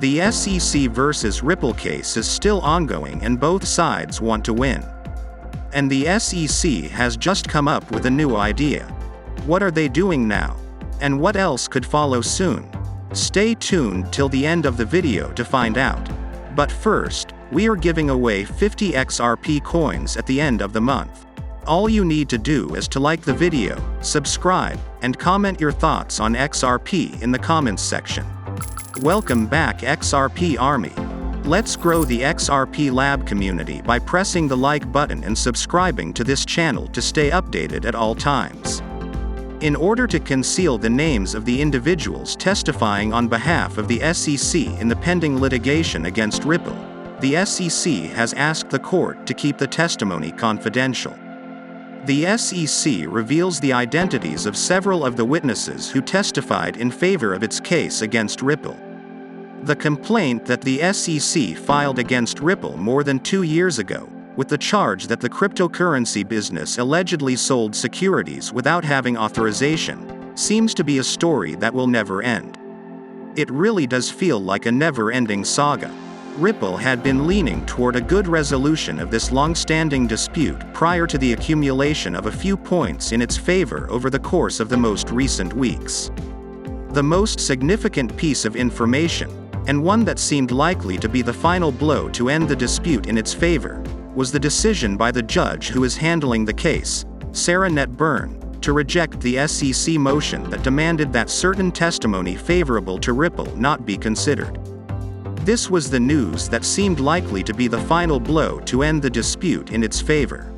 The SEC versus Ripple case is still ongoing and both sides want to win. And the SEC has just come up with a new idea. What are they doing now? And what else could follow soon? Stay tuned till the end of the video to find out. But first, we are giving away 50 XRP coins at the end of the month. All you need to do is to like the video, subscribe, and comment your thoughts on XRP in the comments section. Welcome back XRP Army. Let's grow the XRP Lab community by pressing the like button and subscribing to this channel to stay updated at all times. In order to conceal the names of the individuals testifying on behalf of the SEC in the pending litigation against Ripple, the SEC has asked the court to keep the testimony confidential. The SEC reveals the identities of several of the witnesses who testified in favor of its case against Ripple. The complaint that the SEC filed against Ripple more than 2 years ago, with the charge that the cryptocurrency business allegedly sold securities without having authorization, seems to be a story that will never end. It really does feel like a never-ending saga. Ripple had been leaning toward a good resolution of this long-standing dispute prior to the accumulation of a few points in its favor over the course of the most recent weeks. The most significant piece of information, and one that seemed likely to be the final blow to end the dispute in its favor, was the decision by the judge who is handling the case, Sarah Net Byrne, to reject the SEC motion that demanded that certain testimony favorable to Ripple not be considered. This was the news that seemed likely to be the final blow to end the dispute in its favor.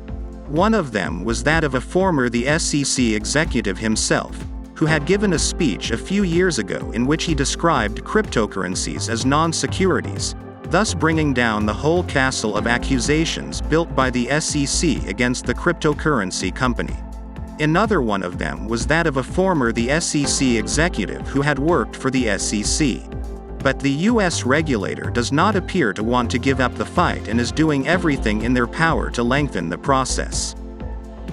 One of them was that of a former SEC executive himself, who had given a speech a few years ago in which he described cryptocurrencies as non-securities, thus bringing down the whole castle of accusations built by the SEC against the cryptocurrency company. Another one of them was that of a former SEC executive who had worked for the SEC. But the US regulator does not appear to want to give up the fight and is doing everything in their power to lengthen the process.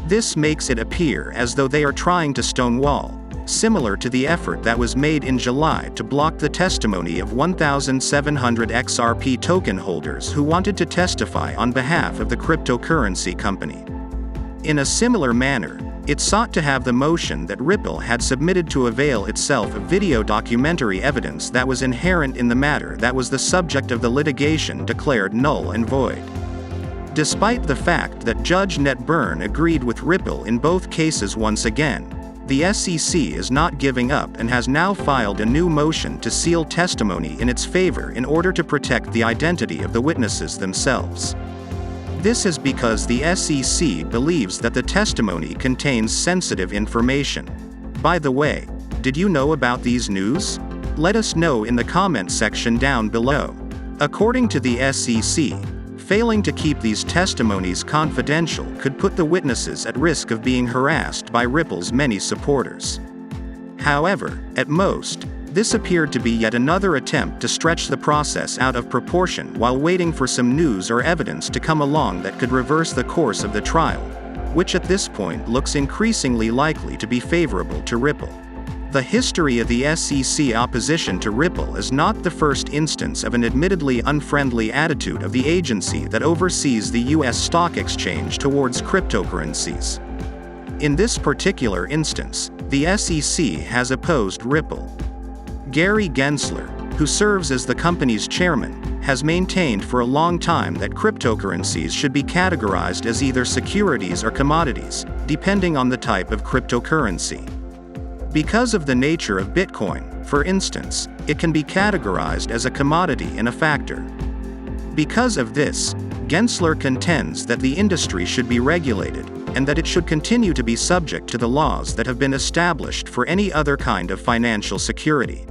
This makes it appear as though they are trying to stonewall, similar to the effort that was made in July to block the testimony of 1,700 XRP token holders who wanted to testify on behalf of the cryptocurrency company. In a similar manner, it sought to have the motion that Ripple had submitted to avail itself of video documentary evidence that was inherent in the matter that was the subject of the litigation declared null and void. Despite the fact that Judge Net Byrne agreed with Ripple in both cases once again, the SEC is not giving up and has now filed a new motion to seal testimony in its favor in order to protect the identity of the witnesses themselves. This is because the SEC believes that the testimony contains sensitive information. By the way, did you know about these news? Let us know in the comment section down below. According to the SEC, failing to keep these testimonies confidential could put the witnesses at risk of being harassed by Ripple's many supporters. However, at most, this appeared to be yet another attempt to stretch the process out of proportion while waiting for some news or evidence to come along that could reverse the course of the trial, which at this point looks increasingly likely to be favorable to Ripple. The history of the SEC opposition to Ripple is not the first instance of an admittedly unfriendly attitude of the agency that oversees the US stock exchange towards cryptocurrencies. In this particular instance, the SEC has opposed Ripple. Gary Gensler, who serves as the company's chairman, has maintained for a long time that cryptocurrencies should be categorized as either securities or commodities, depending on the type of cryptocurrency. Because of the nature of Bitcoin, for instance, it can be categorized as a commodity and a factor. Because of this, Gensler contends that the industry should be regulated, and that it should continue to be subject to the laws that have been established for any other kind of financial security.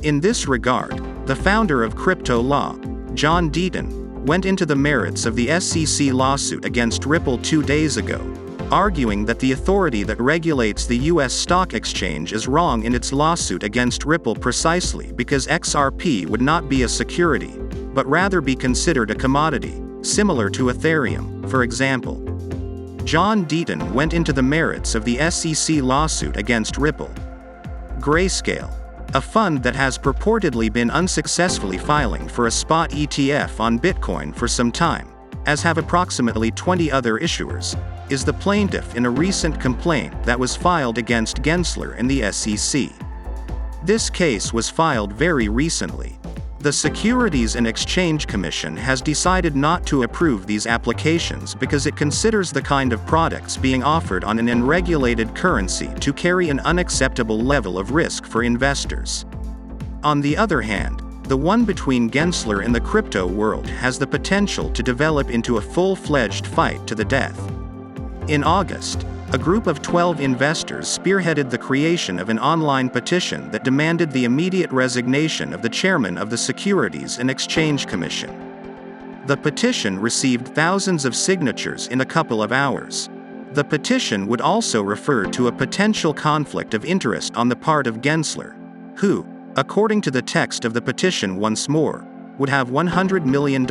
In this regard, the founder of crypto law, John Deaton, went into the merits of the SEC lawsuit against Ripple 2 days ago, arguing that the authority that regulates the US stock exchange is wrong in its lawsuit against Ripple precisely because XRP would not be a security, but rather be considered a commodity, similar to Ethereum, for example. John Deaton went into the merits of the SEC lawsuit against Ripple. Grayscale, a fund that has purportedly been unsuccessfully filing for a spot ETF on Bitcoin for some time, as have approximately 20 other issuers, is the plaintiff in a recent complaint that was filed against Gensler and the SEC. This case was filed very recently. The Securities and Exchange Commission has decided not to approve these applications because it considers the kind of products being offered on an unregulated currency to carry an unacceptable level of risk for investors. On the other hand, the one between Gensler and the crypto world has the potential to develop into a full-fledged fight to the death. In August, a group of 12 investors spearheaded the creation of an online petition that demanded the immediate resignation of the chairman of the Securities and Exchange Commission. The petition received thousands of signatures in a couple of hours. The petition would also refer to a potential conflict of interest on the part of Gensler, who, according to the text of the petition once more, would have $100 million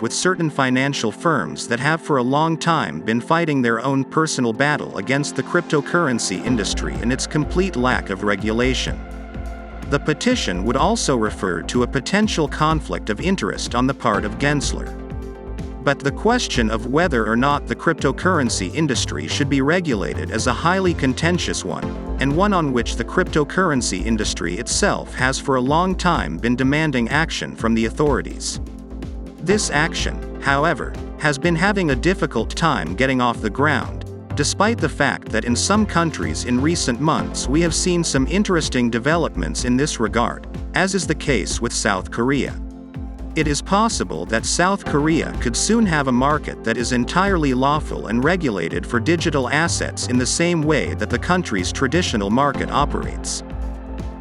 with certain financial firms that have for a long time been fighting their own personal battle against the cryptocurrency industry and its complete lack of regulation. The petition would also refer to a potential conflict of interest on the part of Gensler. But the question of whether or not the cryptocurrency industry should be regulated is a highly contentious one, and one on which the cryptocurrency industry itself has for a long time been demanding action from the authorities. This action, however, has been having a difficult time getting off the ground, despite the fact that in some countries in recent months we have seen some interesting developments in this regard, as is the case with South Korea. It is possible that South Korea could soon have a market that is entirely lawful and regulated for digital assets in the same way that the country's traditional market operates.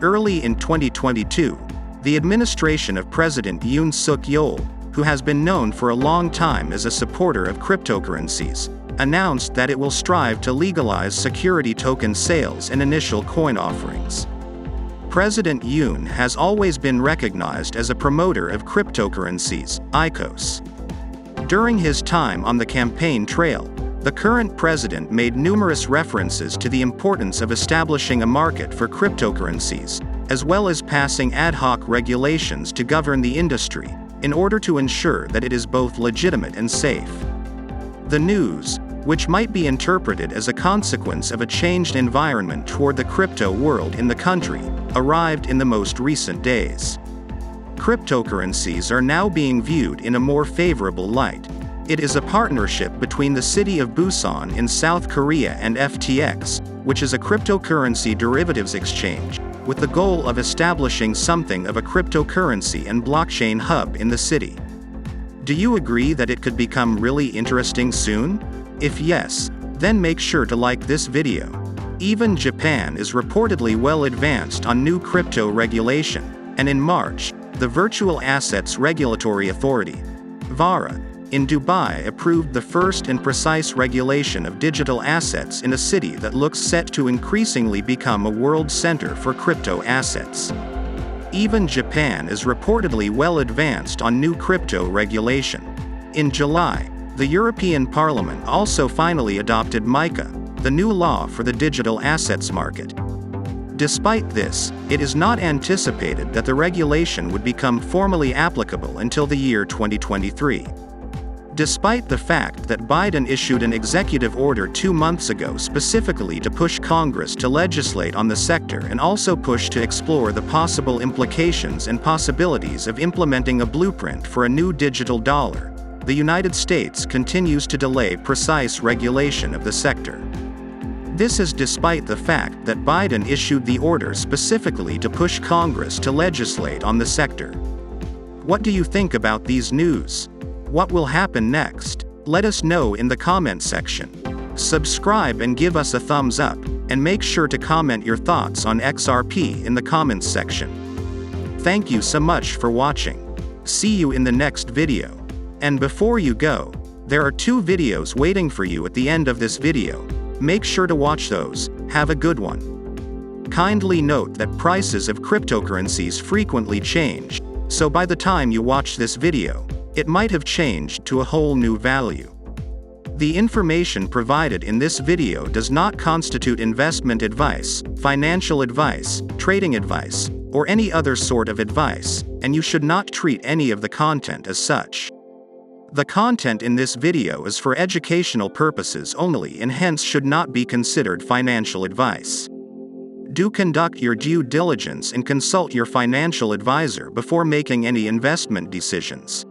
Early in 2022, the administration of President Yoon Suk-yeol, who has been known for a long time as a supporter of cryptocurrencies, announced that it will strive to legalize security token sales and initial coin offerings. President Yoon has always been recognized as a promoter of cryptocurrencies, ICOs. During his time on the campaign trail, the current president made numerous references to the importance of establishing a market for cryptocurrencies, as well as passing ad hoc regulations to govern the industry, in order to ensure that it is both legitimate and safe. The news, which might be interpreted as a consequence of a changed environment toward the crypto world in the country, arrived in the most recent days. Cryptocurrencies are now being viewed in a more favorable light. It is a partnership between the city of Busan in South Korea and FTX, which is a cryptocurrency derivatives exchange, with the goal of establishing something of a cryptocurrency and blockchain hub in the city. Do you agree that it could become really interesting soon? If yes, then make sure to like this video. Even Japan is reportedly well advanced on new crypto regulation, and in March, the Virtual Assets Regulatory Authority, VARA, in Dubai approved the first and precise regulation of digital assets in a city that looks set to increasingly become a world center for crypto assets. Even Japan is reportedly well advanced on new crypto regulation. In July, the European Parliament also finally adopted MiCA, the new law for the digital assets market. Despite this, it is not anticipated that the regulation would become formally applicable until the year 2023. Despite the fact that Biden issued an executive order 2 months ago specifically to push Congress to legislate on the sector and also push to explore the possible implications and possibilities of implementing a blueprint for a new digital dollar, the United States continues to delay precise regulation of the sector. This is despite the fact that Biden issued the order specifically to push Congress to legislate on the sector. What do you think about these news? What will happen next? Let us know in the comment section. Subscribe and give us a thumbs up, and make sure to comment your thoughts on XRP in the comments section. Thank you so much for watching. See you in the next video. And before you go, there are 2 videos waiting for you at the end of this video. Make sure to watch those. Have a good one. Kindly note that prices of cryptocurrencies frequently change, so by the time you watch this video, it might have changed to a whole new value. The information provided in this video does not constitute investment advice, financial advice, trading advice, or any other sort of advice, and you should not treat any of the content as such. The content in this video is for educational purposes only and hence should not be considered financial advice. Do conduct your due diligence and consult your financial advisor before making any investment decisions.